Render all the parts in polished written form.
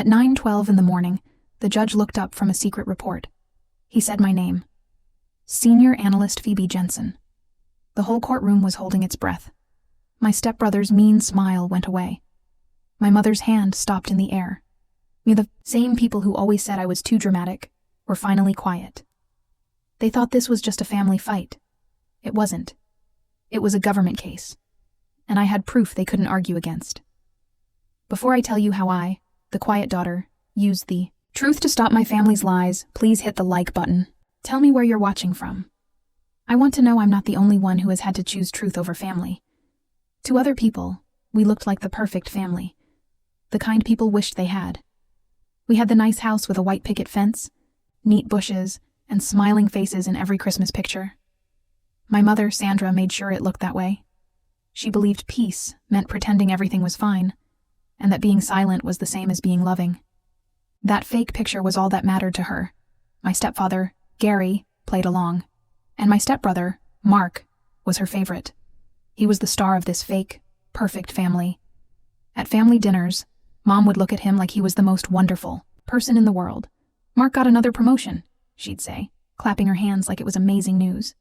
At 9:12 in the morning, the judge looked up from a secret report. He said my name. Senior Analyst Phoebe Jensen. The whole courtroom was holding its breath. My stepbrother's mean smile went away. My mother's hand stopped in the air. The same people who always said I was too dramatic were finally quiet. They thought this was just a family fight. It wasn't. It was a government case. And I had proof they couldn't argue against. Before I tell you how I, the quiet daughter, used the truth to stop my family's lies, please hit the like button. Tell me where you're watching from. I want to know I'm not the only one who has had to choose truth over family. To other people, we looked like the perfect family. The kind people wished they had. We had the nice house with a white picket fence, neat bushes, and smiling faces in every Christmas picture. My mother, Sandra, made sure it looked that way. She believed peace meant pretending everything was fine, and that being silent was the same as being loving. That fake picture was all that mattered to her. My stepfather, Gary, played along, and my stepbrother, Mark, was her favorite. He was the star of this fake, perfect family. At family dinners, Mom would look at him like he was the most wonderful person in the world. Mark got another promotion, she'd say, clapping her hands like it was amazing news.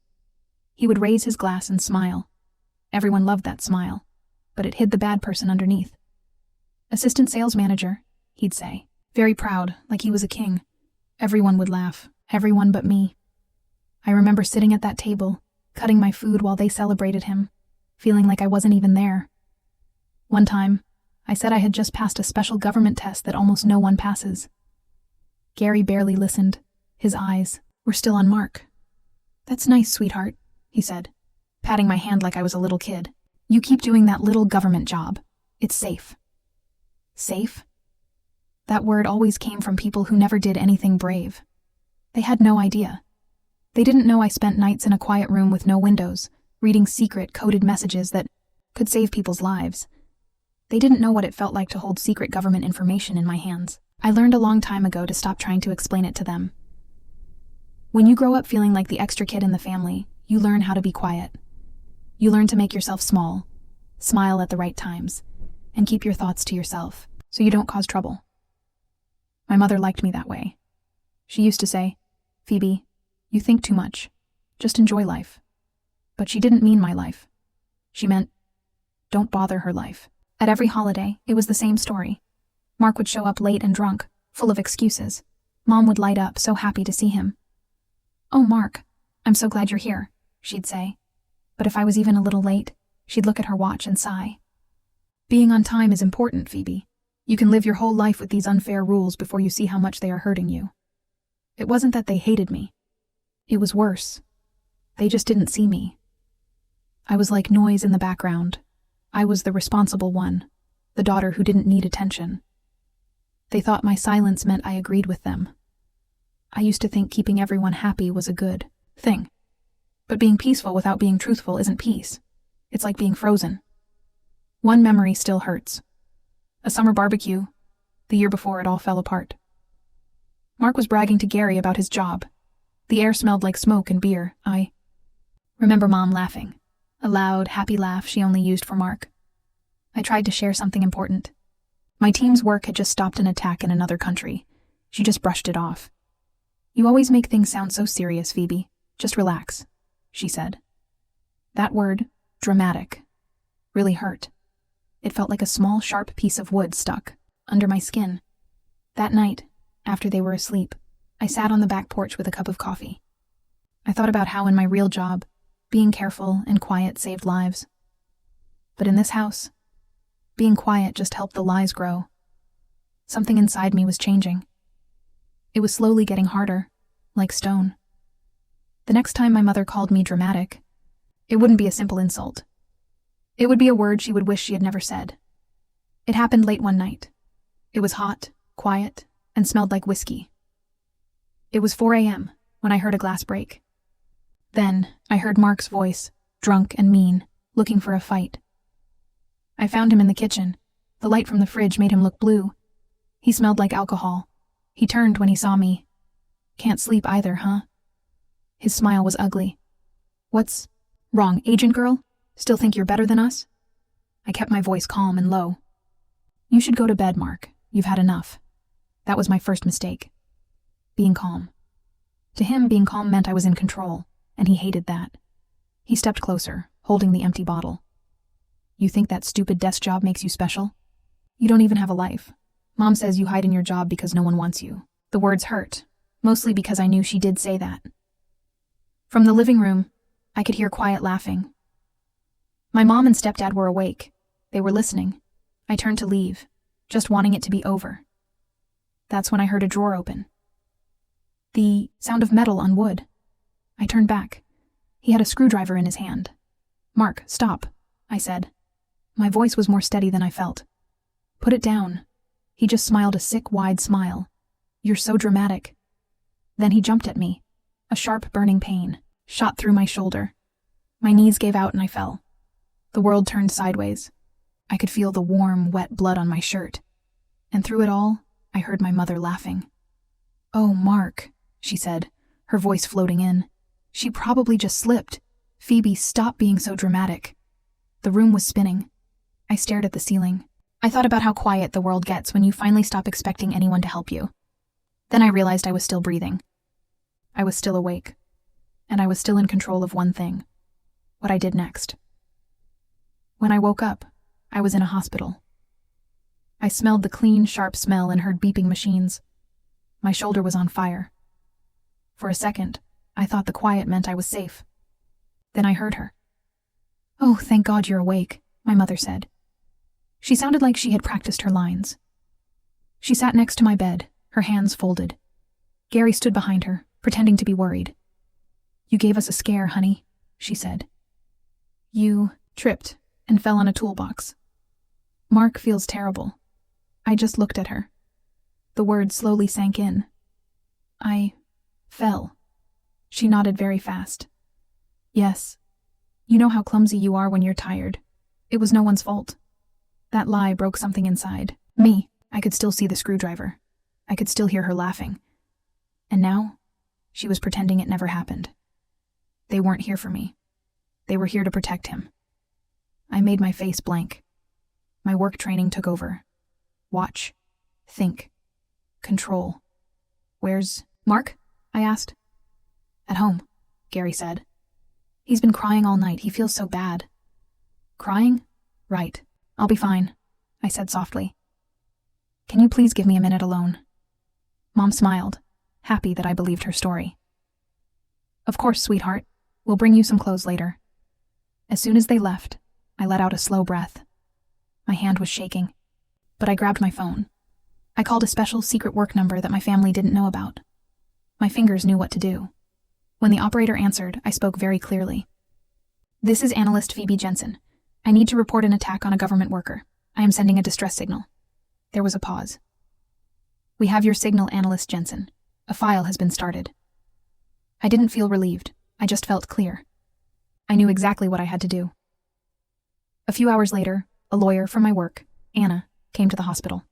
He would raise his glass and smile. Everyone loved that smile, but it hid the bad person underneath. Assistant sales manager, he'd say, very proud, like he was a king. Everyone would laugh, everyone but me. I remember sitting at that table, cutting my food while they celebrated him, feeling like I wasn't even there. One time, I said I had just passed a special government test that almost no one passes. Gary barely listened. His eyes were still on Mark. That's nice, sweetheart, he said, patting my hand like I was a little kid. You keep doing that little government job. It's safe. Safe? That word always came from people who never did anything brave. They had no idea. They didn't know I spent nights in a quiet room with no windows, reading secret, coded messages that could save people's lives. They didn't know what it felt like to hold secret government information in my hands. I learned a long time ago to stop trying to explain it to them. When you grow up feeling like the extra kid in the family, you learn how to be quiet. You learn to make yourself small, smile at the right times, and keep your thoughts to yourself so you don't cause trouble. My mother liked me that way. She used to say, Phoebe, you think too much. Just enjoy life. But she didn't mean my life. She meant, don't bother her life. At every holiday, it was the same story. Mark would show up late and drunk, full of excuses. Mom would light up, so happy to see him. Oh, Mark, I'm so glad you're here, she'd say. But if I was even a little late, she'd look at her watch and sigh. Being on time is important, Phoebe. You can live your whole life with these unfair rules before you see how much they are hurting you. It wasn't that they hated me. It was worse. They just didn't see me. I was like noise in the background. I was the responsible one, the daughter who didn't need attention. They thought my silence meant I agreed with them. I used to think keeping everyone happy was a good thing. But being peaceful without being truthful isn't peace. It's like being frozen. One memory still hurts. A summer barbecue, the year before it all fell apart. Mark was bragging to Gary about his job. The air smelled like smoke and beer. I remember Mom laughing, a loud, happy laugh she only used for Mark. I tried to share something important. My team's work had just stopped an attack in another country. She just brushed it off. You always make things sound so serious, Phoebe. Just relax, she said. That word, dramatic, really hurt. It felt like a small, sharp piece of wood stuck under my skin. That night, after they were asleep, I sat on the back porch with a cup of coffee. I thought about how in my real job, being careful and quiet saved lives. But in this house, being quiet just helped the lies grow. Something inside me was changing. It was slowly getting harder, like stone. The next time my mother called me dramatic, it wouldn't be a simple insult. It would be a word she would wish she had never said. It happened late one night. It was hot, quiet, and smelled like whiskey. It was 4 a.m. when I heard a glass break. Then I heard Mark's voice, drunk and mean, looking for a fight. I found him in the kitchen. The light from the fridge made him look blue. He smelled like alcohol. He turned when he saw me. Can't sleep either, huh? His smile was ugly. What's wrong, agent girl? Still think you're better than us? I kept my voice calm and low. You should go to bed, Mark. You've had enough. That was my first mistake. Being calm. To him, being calm meant I was in control, and he hated that. He stepped closer, holding the empty bottle. You think that stupid desk job makes you special? You don't even have a life. Mom says you hide in your job because no one wants you. The words hurt, mostly because I knew she did say that. From the living room, I could hear quiet laughing. My mom and stepdad were awake. They were listening. I turned to leave, just wanting it to be over. That's when I heard a drawer open. The sound of metal on wood. I turned back. He had a screwdriver in his hand. "Mark, stop," I said. My voice was more steady than I felt. "Put it down." He just smiled a sick, wide smile. "You're so dramatic." Then he jumped at me. A sharp, burning pain shot through my shoulder. My knees gave out and I fell. The world turned sideways. I could feel the warm, wet blood on my shirt. And through it all, I heard my mother laughing. "Oh, Mark," she said, her voice floating in. "She probably just slipped. Phoebe, stop being so dramatic." The room was spinning. I stared at the ceiling. I thought about how quiet the world gets when you finally stop expecting anyone to help you. Then I realized I was still breathing. I was still awake. And I was still in control of one thing: what I did next. When I woke up, I was in a hospital. I smelled the clean, sharp smell and heard beeping machines. My shoulder was on fire. For a second, I thought the quiet meant I was safe. Then I heard her. "Oh, thank God you're awake," my mother said. She sounded like she had practiced her lines. She sat next to my bed, her hands folded. Gary stood behind her, pretending to be worried. "You gave us a scare, honey," she said. "You tripped and fell on a toolbox. Mark feels terrible." I just looked at her. The words slowly sank in. "I fell." She nodded very fast. "Yes. You know how clumsy you are when you're tired. It was no one's fault." That lie broke something inside me. I could still see the screwdriver. I could still hear her laughing. And now, she was pretending it never happened. They weren't here for me. They were here to protect him. I made my face blank. My work training took over. Watch. Think. Control. "Where's Mark?" I asked. "At home," Gary said. "He's been crying all night. He feels so bad." "Crying? Right. I'll be fine," I said softly. "Can you please give me a minute alone?" Mom smiled, happy that I believed her story. "Of course, sweetheart. We'll bring you some clothes later." As soon as they left, I let out a slow breath. My hand was shaking, but I grabbed my phone. I called a special secret work number that my family didn't know about. My fingers knew what to do. When the operator answered, I spoke very clearly. "This is Analyst Phoebe Jensen. I need to report an attack on a government worker. I am sending a distress signal." There was a pause. "We have your signal, Analyst Jensen. A file has been started." I didn't feel relieved. I just felt clear. I knew exactly what I had to do. A few hours later, a lawyer from my work, Anna, came to the hospital.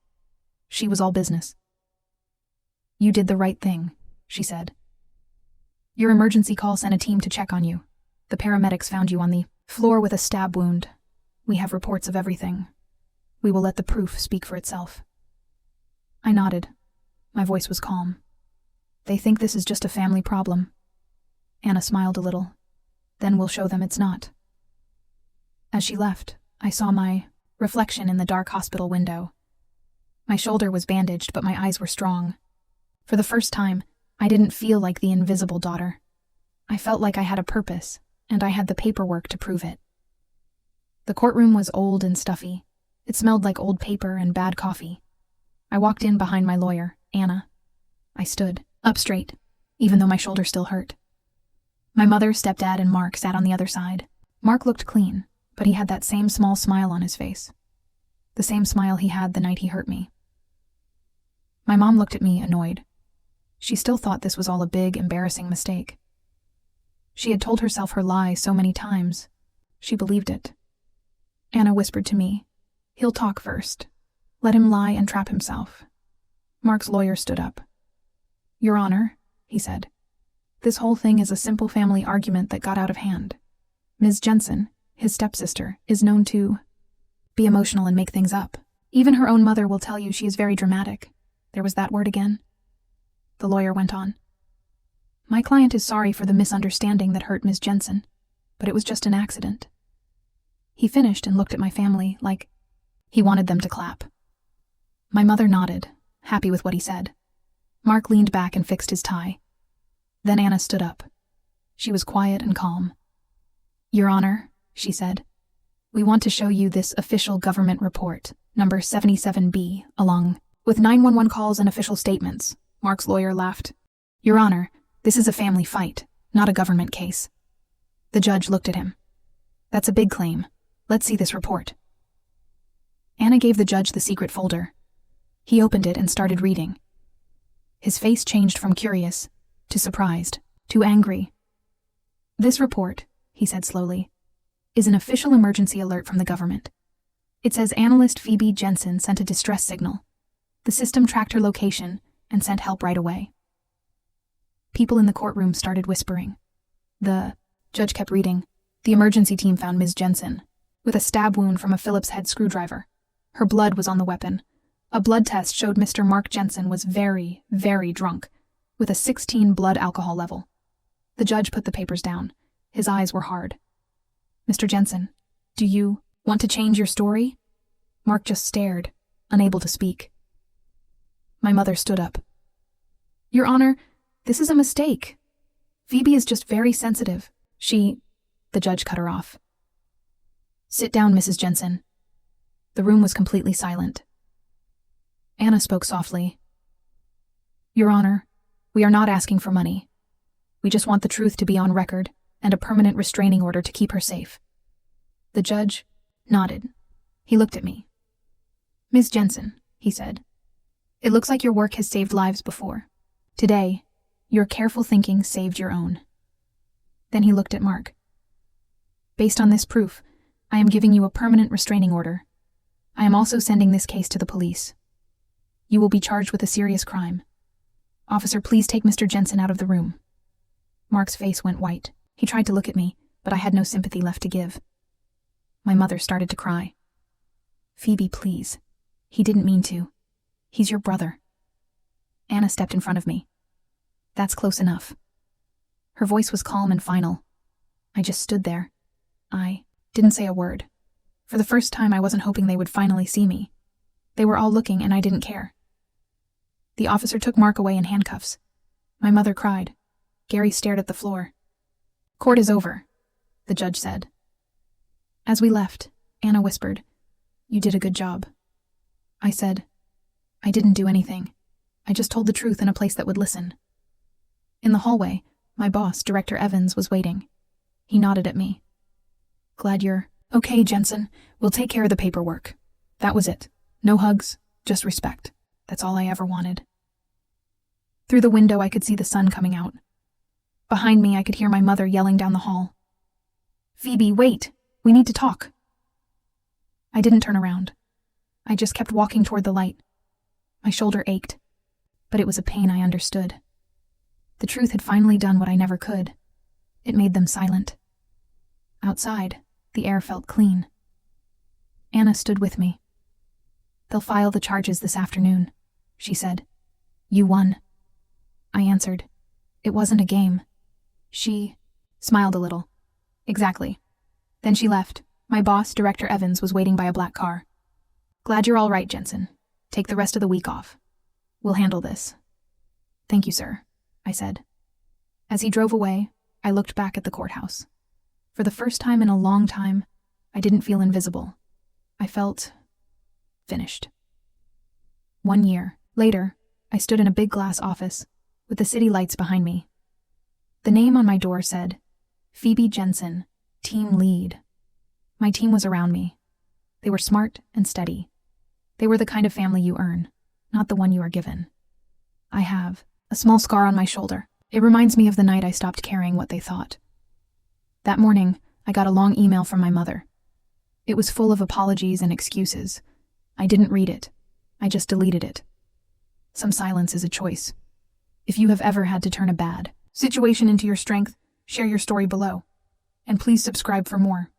She was all business. "You did the right thing," she said. "Your emergency call sent a team to check on you. The paramedics found you on the floor with a stab wound. We have reports of everything. We will let the proof speak for itself." I nodded. My voice was calm. "They think this is just a family problem." Anna smiled a little. "Then we'll show them it's not." As she left, I saw my reflection in the dark hospital window. My shoulder was bandaged, but my eyes were strong. For the first time, I didn't feel like the invisible daughter. I felt like I had a purpose, and I had the paperwork to prove it. The courtroom was old and stuffy. It smelled like old paper and bad coffee. I walked in behind my lawyer, Anna. I stood up straight, even though my shoulder still hurt. My mother, stepdad, and Mark sat on the other side. Mark looked clean, but he had that same small smile on his face. The same smile he had the night he hurt me. My mom looked at me, annoyed. She still thought this was all a big, embarrassing mistake. She had told herself her lie so many times. She believed it. Anna whispered to me, "He'll talk first. Let him lie and trap himself." Mark's lawyer stood up. "Your Honor," he said, "this whole thing is a simple family argument that got out of hand. Ms. Jensen, his stepsister, is known to be emotional and make things up. Even her own mother will tell you she is very dramatic. There was that word again. The lawyer went on. My client is sorry for the misunderstanding that hurt Ms. Jensen, but it was just an accident. He finished and looked at my family like he wanted them to clap. My mother nodded, happy with what he said. Mark leaned back and fixed his tie. Then Anna stood up. She was quiet and calm. Your Honor, she said, we want to show you this official government report, number 77B, along with 911 calls and official statements. Mark's lawyer laughed. Your Honor, this is a family fight, not a government case. The judge looked at him. That's a big claim. Let's see this report. Anna gave the judge the secret folder. He opened it and started reading. His face changed from curious to surprised to angry. This report, he said slowly, is an official emergency alert from the government. It says analyst Phoebe Jensen sent a distress signal. The system tracked her location and sent help right away. People in the courtroom started whispering. The judge kept reading. The emergency team found Ms. Jensen with a stab wound from a Phillips head screwdriver. Her blood was on the weapon. A blood test showed Mr. Mark Jensen was very, very drunk, with a 16 blood alcohol level. The judge put the papers down. His eyes were hard. Mr. Jensen, do you want to change your story? Mark just stared, unable to speak. My mother stood up. Your Honor, this is a mistake. Phoebe is just very sensitive. The judge cut her off. Sit down, Mrs. Jensen. The room was completely silent. Anna spoke softly. Your Honor, we are not asking for money. We just want the truth to be on record and a permanent restraining order to keep her safe. The judge nodded. He looked at me. Ms. Jensen, he said, it looks like your work has saved lives before. Today, your careful thinking saved your own. Then he looked at Mark. Based on this proof, I am giving you a permanent restraining order. I am also sending this case to the police. You will be charged with a serious crime. Officer, please take Mr. Jensen out of the room. Mark's face went white. He tried to look at me, but I had no sympathy left to give. My mother started to cry. Phoebe, please. He didn't mean to. He's your brother. Anna stepped in front of me. That's close enough. Her voice was calm and final. I just stood there. I didn't say a word. For the first time, I wasn't hoping they would finally see me. They were all looking, and I didn't care. The officer took Mark away in handcuffs. My mother cried. Gary stared at the floor. Court is over, the judge said. As we left, Anna whispered, You did a good job. I said, I didn't do anything. I just told the truth in a place that would listen. In the hallway, my boss, Director Evans, was waiting. He nodded at me. Glad you're okay, Jensen. We'll take care of the paperwork. That was it. No hugs, just respect. That's all I ever wanted. Through the window, I could see the sun coming out. Behind me, I could hear my mother yelling down the hall. Phoebe, wait! We need to talk. I didn't turn around. I just kept walking toward the light. My shoulder ached, but it was a pain I understood. The truth had finally done what I never could. It made them silent. Outside, the air felt clean. Anna stood with me. They'll file the charges this afternoon, she said. You won. I answered. It wasn't a game. She smiled a little. Exactly. Then she left. My boss, Director Evans, was waiting by a black car. Glad you're all right, Jensen. Take the rest of the week off. We'll handle this. Thank you, sir, I said. As he drove away, I looked back at the courthouse. For the first time in a long time, I didn't feel invisible. I felt finished. 1 year later, I stood in a big glass office with the city lights behind me. The name on my door said, Phoebe Jensen, Team Lead. My team was around me. They were smart and steady. They were the kind of family you earn, not the one you are given. I have a small scar on my shoulder. It reminds me of the night I stopped caring what they thought. That morning, I got a long email from my mother. It was full of apologies and excuses. I didn't read it. I just deleted it. Some silence is a choice. If you have ever had to turn a bad situation into your strength, share your story below. And please subscribe for more.